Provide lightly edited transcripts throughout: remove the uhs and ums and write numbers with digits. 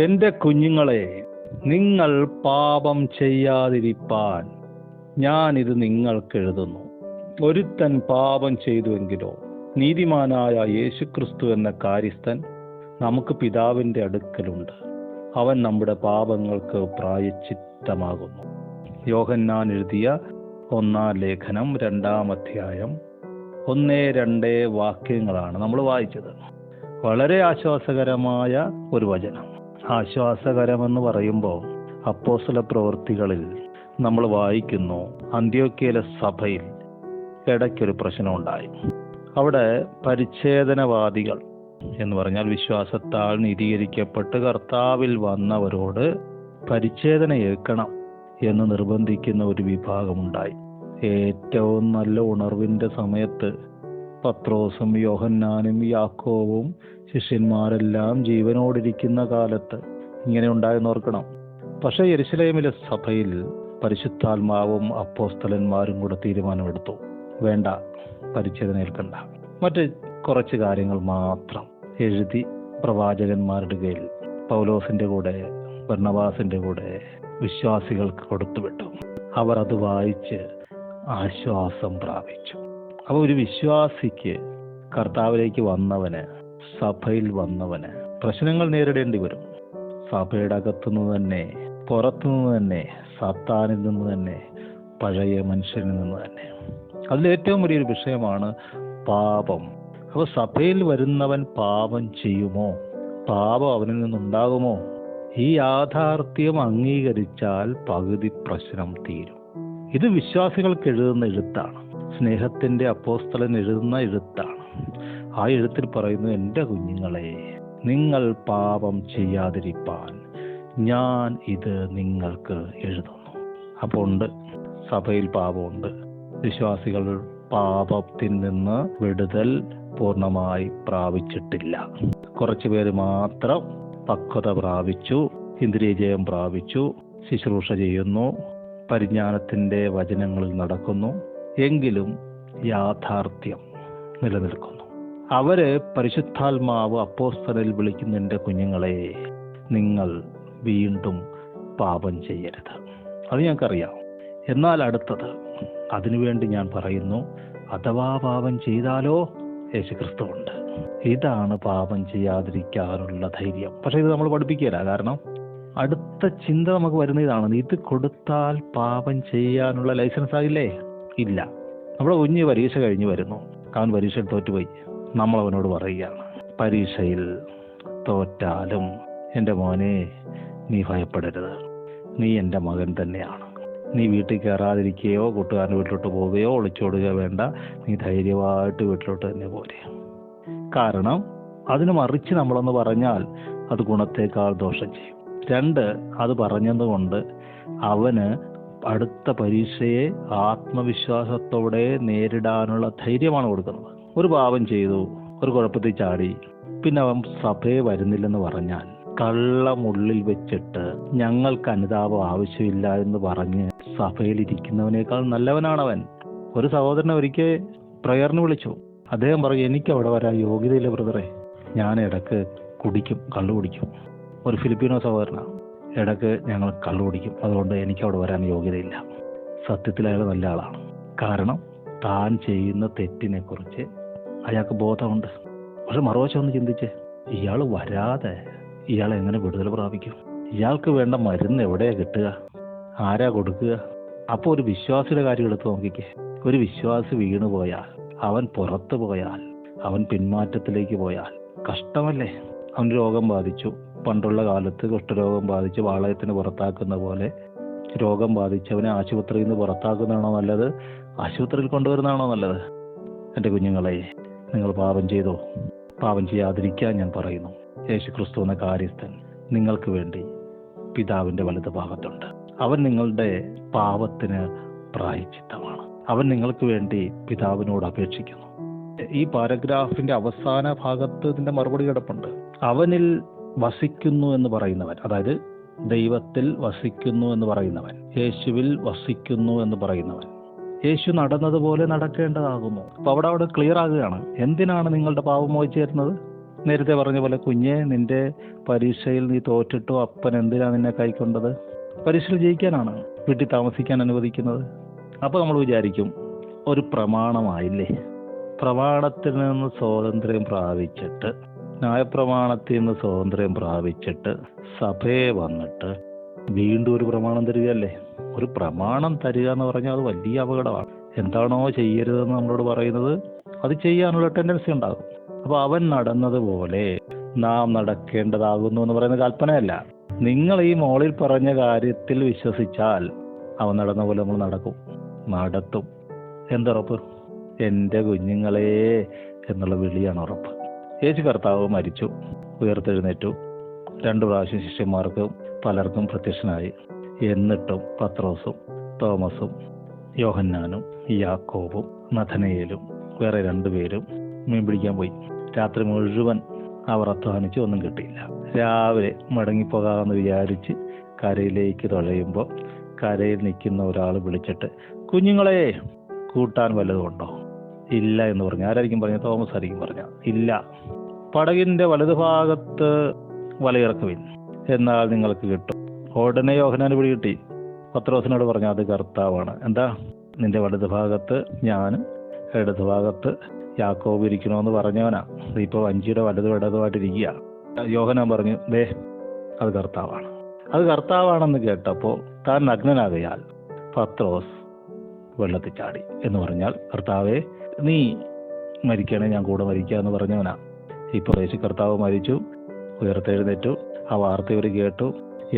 എൻ്റെ കുഞ്ഞുങ്ങളെ, നിങ്ങൾ പാപം ചെയ്യാതിരിപ്പാൻ ഞാനിത് നിങ്ങൾക്ക് എഴുതുന്നു. ഒരുത്തൻ പാപം ചെയ്തുവെങ്കിലോ നീതിമാനായ യേശുക്രിസ്തു എന്ന കാര്യസ്ഥൻ നമുക്ക് പിതാവിൻ്റെ അടുക്കലുണ്ട്. അവൻ നമ്മുടെ പാപങ്ങൾക്ക് പ്രായശ്ചിത്തമാകുന്നു. യോഹന്നാൻ എഴുതിയ 1-ാം ലേഖനം 2-ാം അധ്യായം 1-2 വാക്യങ്ങളാണ് നമ്മൾ വായിച്ചത്. വളരെ ആശ്വാസകരമായ ഒരു വചനം. ആശ്വാസകരമെന്ന് പറയുമ്പോൾ അപ്പോസ്തല പ്രവൃത്തികളിൽ നമ്മൾ വായിക്കുന്നു, അന്ത്യോക്യയിലെ സഭയിൽ ഇടയ്ക്കൊരു പ്രശ്നമുണ്ടായി. അവിടെ പരിച്ഛേദനവാദികൾ എന്ന് പറഞ്ഞാൽ വിശ്വാസത്താൽ നീതീകരിക്കപ്പെട്ട് കർത്താവിൽ വന്നവരോട് പരിച്ഛേദന ഏൽക്കണം എന്ന് നിർബന്ധിക്കുന്ന ഒരു വിഭാഗമുണ്ടായി. ഏറ്റവും നല്ല ഉണർവിൻ്റെ സമയത്ത് പത്രോസും യോഹന്നാനും യാക്കോവും ശിഷ്യന്മാരെല്ലാം ജീവനോടിരിക്കുന്ന കാലത്ത് ഇങ്ങനെ ഉണ്ടായെന്ന് ഓർക്കണം. പക്ഷേ യെരുശലേമിലെ സഭയിൽ പരിശുദ്ധാത്മാവും അപ്പോസ്തലന്മാരും കൂടെ തീരുമാനമെടുത്തു, വേണ്ട, പരിച്ഛേദന ഏൽക്കണ്ട. മറ്റ് കുറച്ച് കാര്യങ്ങൾ മാത്രം എഴുതി പ്രവാചകന്മാരുടെ കയ്യിൽ പൗലോസിന്റെ കൂടെ ബർന്നബാസിന്റെ കൂടെ വിശ്വാസികൾക്ക് കൊടുത്തുവിട്ടു. അവർ അത് വായിച്ച് ആശ്വാസം പ്രാപിച്ചു. അപ്പോൾ ഒരു വിശ്വാസിക്ക്, കർത്താവിലേക്ക് വന്നവന്, സഭയിൽ വന്നവന് പ്രശ്നങ്ങൾ നേരിടേണ്ടി വരും. സഭയുടെ അകത്തുനിന്ന് തന്നെ, പുറത്തുനിന്ന് തന്നെ, സാത്താനിൽ നിന്ന് തന്നെ, പഴയ മനുഷ്യനിൽ നിന്ന് തന്നെ. അതിലേറ്റവും വലിയൊരു വിഷയമാണ് പാപം. അപ്പോൾ സഭയിൽ വരുന്നവൻ പാപം ചെയ്യുമോ? പാപം അവനിൽ നിന്നുണ്ടാകുമോ? ഈ യാഥാർത്ഥ്യം അംഗീകരിച്ചാൽ പകുതി പ്രശ്നം തീരും. ഇത് വിശ്വാസികൾക്ക് എഴുതുന്ന എഴുത്താണ്. സ്നേഹത്തിന്റെ അപ്പോസ്തലൻ എഴുതുന്ന എഴുത്താണ്. ആ എഴുത്തിൽ പറയുന്നു, എൻ്റെ കുഞ്ഞുങ്ങളെ, നിങ്ങൾ പാപം ചെയ്യാതിരിപ്പാൻ ഞാൻ ഇത് നിങ്ങൾക്ക് എഴുതുന്നു. അപ്പോൾ ഉണ്ട്, സഭയിൽ പാപമുണ്ട്. വിശ്വാസികൾ പാപത്തിൽ നിന്ന് വിടുതൽ പൂർണ്ണമായി പ്രാപിച്ചിട്ടില്ല. കുറച്ചു പേര് മാത്രം പക്വത പ്രാപിച്ചു, ഇന്ദ്രിയജയം പ്രാപിച്ചു, ശുശ്രൂഷ ചെയ്യുന്നു, പരിജ്ഞാനത്തിന്റെ വചനങ്ങളിൽ നടക്കുന്നു. എങ്കിലും യാഥാർത്ഥ്യം നിലനിൽക്കുന്നു. അവര് പരിശുദ്ധാത്മാവ് അപ്പോസ്തലനിൽ വിളിക്കുന്ന, എൻ്റെ കുഞ്ഞുങ്ങളെ, നിങ്ങൾ വീണ്ടും പാപം ചെയ്യരുത്. അത് ഞങ്ങൾക്കറിയാം. എന്നാൽ അടുത്തത്, അതിനുവേണ്ടി ഞാൻ പറയുന്നു, അഥവാ പാപം ചെയ്താലോ യേശുക്രിസ്തു ഉണ്ട്. ഇതാണ് പാപം ചെയ്യാതിരിക്കാനുള്ള ധൈര്യം. പക്ഷെ ഇത് നമ്മൾ പഠിപ്പിക്കില്ല. കാരണം അടുത്ത ചിന്ത നമുക്ക് വരുന്ന ഇതാണ്, ഇത് കൊടുത്താൽ പാപം ചെയ്യാനുള്ള ലൈസൻസ് ആകില്ലേ? ഇല്ല. നമ്മുടെ കുഞ്ഞ് പരീക്ഷ കഴിഞ്ഞ് വരുന്നു, അവൻ പരീക്ഷയിൽ തോറ്റുപോയി. നമ്മൾ അവനോട് പറയുകയാണ്, പരീക്ഷയിൽ തോറ്റാലും എൻ്റെ മോനെ, നീ ഭയപ്പെടരുത്, നീ എൻ്റെ മകൻ തന്നെയാണ്. നീ വീട്ടിൽ കയറാതിരിക്കുകയോ കൂട്ടുകാരൻ്റെ വീട്ടിലോട്ട് പോവുകയോ ഒളിച്ചോടുകയോ വേണ്ട. നീ ധൈര്യമായിട്ട് വീട്ടിലോട്ട് തന്നെ പോരെ. കാരണം അതിന് മറിച്ച് നമ്മളൊന്ന് പറഞ്ഞാൽ അത് ഗുണത്തേക്കാൾ ദോഷം ചെയ്യും. 2, അത് പറഞ്ഞതുകൊണ്ട് അവന് അടുത്ത പരീക്ഷയെ ആത്മവിശ്വാസത്തോടെ നേരിടാനുള്ള ധൈര്യമാണ് കൊടുക്കുന്നത്. ഒരു പാപം ചെയ്തു, ഒരു കുഴപ്പത്തിൽ ചാടി, പിന്നെ അവൻ സഭയെ വരുന്നില്ലെന്ന് പറഞ്ഞാൽ, കള്ളമുള്ളിൽ വെച്ചിട്ട് ഞങ്ങൾക്ക് അനുതാപം ആവശ്യമില്ല എന്ന് പറഞ്ഞ് സഭയിലിരിക്കുന്നവനേക്കാൾ നല്ലവനാണവൻ. ഒരു സഹോദരനെ ഒരിക്കൽ പ്രയറിന് വിളിച്ചു. അദ്ദേഹം പറയും, എനിക്ക് അവിടെ വരാൻ യോഗ്യതയില്ല ബ്രദറെ, ഞാൻ ഇടക്ക് കുടിക്കും, കള്ളു കുടിക്കും. ഒരു ഫിലിപ്പീനോ സഹോദരനാണ്, ഇടക്ക് ഞങ്ങൾ കള്ളു കുടിക്കും, അതുകൊണ്ട് എനിക്ക് അവിടെ വരാൻ യോഗ്യതയില്ല. സത്യത്തിൽ അയാൾ നല്ല ആളാണ്. കാരണം താൻ ചെയ്യുന്ന തെറ്റിനെ കുറിച്ച് അയാൾക്ക് ബോധമുണ്ട്. പക്ഷെ മറുവശം ഒന്ന് ചിന്തിച്ച്, ഇയാൾ വരാതെ ഇയാൾ എങ്ങനെ വിടുതൽ പ്രാപിക്കും? ഇയാൾക്ക് വേണ്ട മരുന്ന് എവിടെയാ കിട്ടുക? ആരാ കൊടുക്കുക? അപ്പോൾ ഒരു വിശ്വാസിയുടെ കാര്യം എടുത്ത് നോക്കിക്കേ. ഒരു വിശ്വാസി വീണു പോയാൽ, അവൻ പുറത്തു പോയാൽ, അവൻ പിന്മാറ്റത്തിലേക്ക് പോയാൽ കഷ്ടമല്ലേ? അവൻ രോഗം ബാധിച്ചു. പണ്ടുള്ള കാലത്ത് കുഷ്ഠരോഗം ബാധിച്ച് വാളയത്തിന് പുറത്താക്കുന്ന പോലെ രോഗം ബാധിച്ചവനെ ആശുപത്രിയിൽ നിന്ന് പുറത്താക്കുന്നതാണോ നല്ലത്? ആശുപത്രിയിൽ കൊണ്ടുവരുന്നതാണോ നല്ലത്? എൻ്റെ കുഞ്ഞുങ്ങളെ, നിങ്ങൾ പാപം ചെയ്തോ? പാപം ചെയ്യാതിരിക്കാൻ ഞാൻ പറയുന്നു. യേശുക്രിസ്തു എന്ന കാര്യസ്ഥൻ നിങ്ങൾക്ക് വേണ്ടി പിതാവിൻ്റെ വലത് ഭാഗത്തുണ്ട്. അവൻ നിങ്ങളുടെ പാപത്തിന് പ്രായശ്ചിത്തമാണ്. അവൻ നിങ്ങൾക്ക് വേണ്ടി പിതാവിനോട് അപേക്ഷിക്കുന്നു. ഈ പാരഗ്രാഫിന്റെ അവസാന ഭാഗത്ത് ഇതിന്റെ മറുപടി കിടപ്പുണ്ട്. അവനിൽ വസിക്കുന്നു എന്ന് പറയുന്നവൻ, അതായത് ദൈവത്തിൽ വസിക്കുന്നു എന്ന് പറയുന്നവൻ, യേശുവിൽ വസിക്കുന്നു എന്ന് പറയുന്നവൻ, യേശു നടന്നതുപോലെ നടക്കേണ്ടതാകുന്നു. അപ്പൊ അവിടെ ക്ലിയർ ആകുകയാണ്, എന്തിനാണ് നിങ്ങളുടെ പാപം മോചിച്ചു തരുന്നത്? നേരത്തെ പറഞ്ഞ പോലെ, കുഞ്ഞെ, നിന്റെ പരീക്ഷയിൽ നീ തോറ്റിട്ടോ അപ്പൻ എന്തിനാണ് നിന്നെ കൈക്കൊണ്ടത്? പരീക്ഷയിൽ ജയിക്കാനാണ് വീട്ടിൽ താമസിക്കാൻ അനുവദിക്കുന്നത്. അപ്പോൾ നമ്മൾ വിചാരിക്കും, ഒരു പ്രമാണമായില്ലേ. പ്രമാണത്തിൽ നിന്ന് സ്വാതന്ത്ര്യം പ്രാപിച്ചിട്ട്, ന്യായപ്രമാണത്തിൽ നിന്ന് സ്വാതന്ത്ര്യം പ്രാപിച്ചിട്ട് സഭയെ വന്നിട്ട് വീണ്ടും ഒരു പ്രമാണം തരികയല്ലേ. ഒരു പ്രമാണം തരിക എന്ന് പറഞ്ഞാൽ അത് വലിയ അപകടമാണ്. എന്താണോ ചെയ്യരുതെന്ന് നമ്മളോട് പറയുന്നത് അത് ചെയ്യാനുള്ള ടെൻഡൻസി ഉണ്ടാകും. അപ്പോൾ അവൻ നടന്നതുപോലെ നാം നടക്കേണ്ടതാകുന്നു എന്ന് പറയുന്ന കൽപ്പനയല്ല. നിങ്ങൾ ഈ മോളിൽ പറഞ്ഞ കാര്യത്തിൽ വിശ്വസിച്ചാൽ അവൻ നടന്ന പോലെ നമ്മൾ നടത്തും. എന്തുറപ്പ്? എൻ്റെ കുഞ്ഞുങ്ങളെ എന്നുള്ള വിളിയാണ് ഉറപ്പ്. യേശു കർത്താവ് മരിച്ചു, ഉയർത്തെഴുന്നേറ്റു. 2 പ്രാവശ്യം ശിഷ്യന്മാർക്ക് പലർക്കും പ്രത്യക്ഷനായി. എന്നിട്ടും പത്രോസും തോമസും യോഹന്നാനും യാക്കോബും നഥനയേലും വേറെ 2 പേരും മീൻ പിടിക്കാൻ പോയി. രാത്രി മുഴുവൻ അവർ അധ്വാനിച്ച് ഒന്നും കിട്ടിയില്ല. രാവിലെ മടങ്ങിപ്പോകാമെന്ന് വിചാരിച്ച് കരയിലേക്ക് തുഴയുമ്പോൾ കരയിൽ നിൽക്കുന്ന ഒരാൾ വിളിച്ചിട്ട്, കുഞ്ഞുങ്ങളെ, കൂട്ടാൻ വല്ലതും ഉണ്ടോ? ഇല്ല എന്ന് പറഞ്ഞു. ആരായിരിക്കും പറഞ്ഞ? തോമസ് ആയിരിക്കും പറഞ്ഞ. ഇല്ല. പടകിന്റെ വലതുഭാഗത്ത് വലയിറക്കുവിൻ, എന്നാൽ നിങ്ങൾക്ക് കിട്ടും. ഉടനെ യോഹന്നാന് പിടികിട്ടി. പത്രോസിനോട് പറഞ്ഞു, അത് കർത്താവാണ്. എന്താ? നിന്റെ വലതുഭാഗത്ത് ഞാനും ഇടതുഭാഗത്ത് യാക്കോബ് ഇരിക്കണമെന്ന് പറഞ്ഞവനാ. ഇപ്പോൾ വഞ്ചിയുടെ വലതുമായിട്ടിരിക്കുക. യോഹന്നാൻ പറഞ്ഞു, ദേ, അത് കർത്താവാണ്. അത് കർത്താവാണെന്ന് കേട്ടപ്പോൾ താൻ നഗ്നനാകയാൽ പത്രോസ് വെള്ളത്തിൽ ചാടി. എന്ന് പറഞ്ഞാൽ, കർത്താവേ, നീ മരിക്കണേ, ഞാൻ കൂടെ മരിക്കുക എന്ന് പറഞ്ഞവനാ. ഇപ്പോൾ യേശു കർത്താവ് മരിച്ചു, ഉയർത്തെഴുന്നേറ്റു. ആ വാർത്ത ഇവർ കേട്ടു.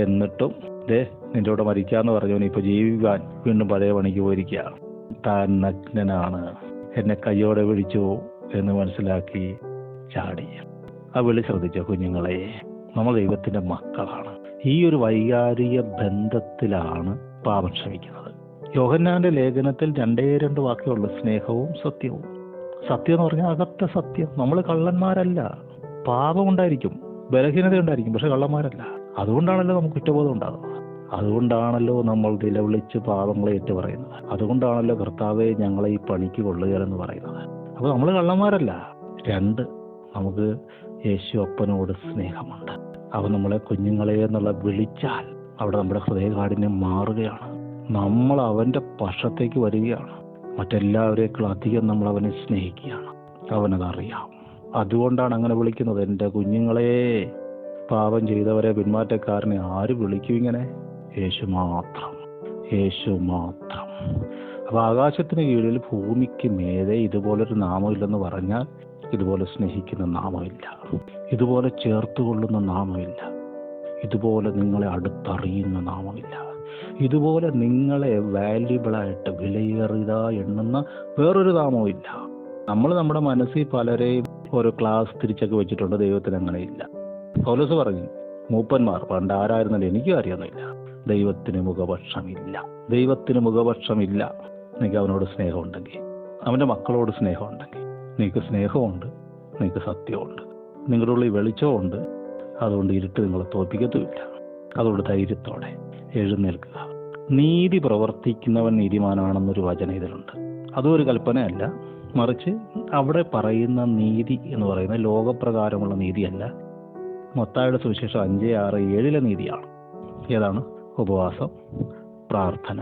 എന്നിട്ടും ദേ, നിന്റെ കൂടെ മരിക്കാന്ന് പറഞ്ഞവൻ ഇപ്പോൾ ജീവിക്കാൻ വീണ്ടും പഴയ പണിക്ക് പോയിരിക്കുക. താൻ നഗ്നനാണ്, എന്നെ കയ്യോടെ വിളിച്ചു എന്ന് മനസ്സിലാക്കി ചാടി. ആ വിളി ശ്രദ്ധിച്ചോ കുഞ്ഞുങ്ങളെ? നമ്മൾ ദൈവത്തിന്റെ മക്കളാണ്. ഈ ഒരു വൈകാരിക ബന്ധത്തിലാണ് പാപം ക്ഷമിക്കുന്നത്. യോഹന്നാന്റെ ലേഖനത്തിൽ 2 വാക്യമുള്ളൂ: സ്നേഹവും സത്യവും. സത്യം എന്ന് പറഞ്ഞാൽ അകത്തെ സത്യം. നമ്മൾ കള്ളന്മാരല്ല. പാപമുണ്ടായിരിക്കും, ബലഹീനത ഉണ്ടായിരിക്കും, പക്ഷെ കള്ളന്മാരല്ല. അതുകൊണ്ടാണല്ലോ നമുക്ക് കുറ്റബോധം ഉണ്ടാകുന്നത്. അതുകൊണ്ടാണല്ലോ നമ്മൾ നിലവിളിച്ച് പാപങ്ങളെ ഏറ്റുപറയുന്നത്. അതുകൊണ്ടാണല്ലോ കർത്താവെ, ഞങ്ങളെ ഈ പണിക്ക് കൊള്ളുകയെന്ന് പറയുന്നത്. അപ്പോൾ നമ്മൾ കള്ളന്മാരല്ല. 2, നമുക്ക് യേശു അപ്പനോട് സ്നേഹമുണ്ട്. അവൻ നമ്മളെ കുഞ്ഞുങ്ങളെ എന്നുള്ള വിളിച്ചാൽ അവിടെ നമ്മുടെ ഹൃദയകാഠിന്യം മാറുകയാണ്. നമ്മൾ അവൻ്റെ പക്ഷത്തേക്ക് വരികയാണ്. മറ്റെല്ലാവരേക്കാളും അധികം നമ്മൾ അവനെ സ്നേഹിക്കുകയാണ്. അവനതറിയാം. അതുകൊണ്ടാണ് അങ്ങനെ വിളിക്കുന്നത്. എൻ്റെ കുഞ്ഞുങ്ങളെ. പാപം ചെയ്തവരെ, പിന്മാറ്റക്കാരനെ ആര് വിളിക്കും ഇങ്ങനെ? യേശു മാത്രം. യേശു മാത്രം. അപ്പോൾ ആകാശത്തിന് കീഴിൽ ഭൂമിക്ക് മേലെ ഇതുപോലൊരു നാമമില്ലെന്ന് പറഞ്ഞാൽ, ഇതുപോലെ സ്നേഹിക്കുന്ന നാമമില്ല, ഇതുപോലെ ചേർത്തുകൊള്ളുന്ന നാമമില്ല, ഇതുപോലെ നിങ്ങളെ അടുത്തറിയുന്ന നാമമില്ല, ഇതുപോലെ നിങ്ങളെ വാല്യുബിളായിട്ട് വിലയേറിയതാ എണ്ണുന്ന വേറൊരു നാമമില്ല. നമ്മൾ നമ്മുടെ മനസ്സിൽ പലരെയും ഓരോ ക്ലാസ് തിരിച്ചൊക്കെ വെച്ചിട്ടുണ്ട്. ദൈവത്തിന് അങ്ങനെയില്ല. പൗലോസ് പറഞ്ഞു, മൂപ്പന്മാർ പണ്ട് ആരായിരുന്നല്ലോ എനിക്കും അറിയാമെന്നില്ല. ദൈവത്തിന് മുഖപക്ഷമില്ല. ദൈവത്തിന് മുഖപക്ഷമില്ല. നിനക്ക് അവനോട് സ്നേഹമുണ്ടെങ്കിൽ, അവൻ്റെ മക്കളോട് സ്നേഹമുണ്ടെങ്കിൽ, നിനക്ക് സ്നേഹമുണ്ട്, നിനക്ക് സത്യമുണ്ട്, നിങ്ങളുടെ ഉള്ളിൽ വെളിച്ചമുണ്ട്. അതുകൊണ്ട് ഇരുട്ട് നിങ്ങളെ തോൽപ്പിക്കത്തുമില്ല. അതുകൊണ്ട് ധൈര്യത്തോടെ എഴുന്നേൽക്കുക. നീതി പ്രവർത്തിക്കുന്നവൻ നീതിമാനാണെന്നൊരു വചനം ഇതിലുണ്ട്. അതും ഒരു കൽപ്പനയല്ല, മറിച്ച് അവിടെ പറയുന്ന നീതി എന്ന് പറയുന്നത് ലോകപ്രകാരമുള്ള നീതിയല്ല. മത്തായിയുടെ സുവിശേഷം 5:6-7 നീതിയാണ്. ഏതാണ്? ഉപവാസം, പ്രാർത്ഥന,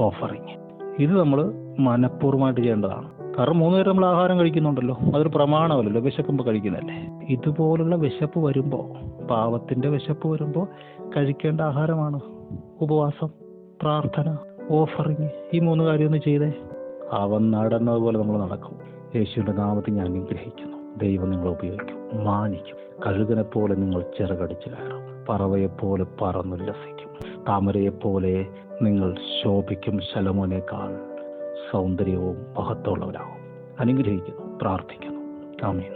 ഓഫറിങ്. ഇത് നമ്മൾ മനഃപൂർവ്വമായിട്ട് ചെയ്യേണ്ടതാണ്. കാരണം 3 നേരം നമ്മൾ ആഹാരം കഴിക്കുന്നുണ്ടല്ലോ, അതൊരു പ്രമാണമല്ലല്ലോ. വിശക്കുമ്പോൾ കഴിക്കുന്നതല്ലേ. ഇതുപോലുള്ള വിശപ്പ് വരുമ്പോൾ, പാവത്തിന്റെ വിശപ്പ് വരുമ്പോൾ കഴിക്കേണ്ട ആഹാരമാണ് ഉപവാസം, പ്രാർത്ഥന, ഓഫറിങ്. ഈ 3 കാര്യം ഒന്ന് ചെയ്തേ. അവൻ നടന്നതുപോലെ നമ്മൾ നടക്കും. യേശുവിന്റെ നാമത്തിൽ ഞാൻ അനുഗ്രഹിക്കുന്നു. ദൈവം നിങ്ങളെ ഉപയോഗിക്കും, മാനിക്കും. കഴുകനെ പോലെ നിങ്ങൾ ചിറകടിച്ച് കയറും. പറവയെപ്പോലെ പറന്നുല്ലസിക്കും. താമരയെപ്പോലെ നിങ്ങൾ ശോഭിക്കും. ശലോമോനേക്കാൾ സൗന്ദര്യവും മഹത്വമുള്ളവരാകും. അനുഗ്രഹിക്കുന്നു, പ്രാർത്ഥിക്കുന്നു. ആമേൻ.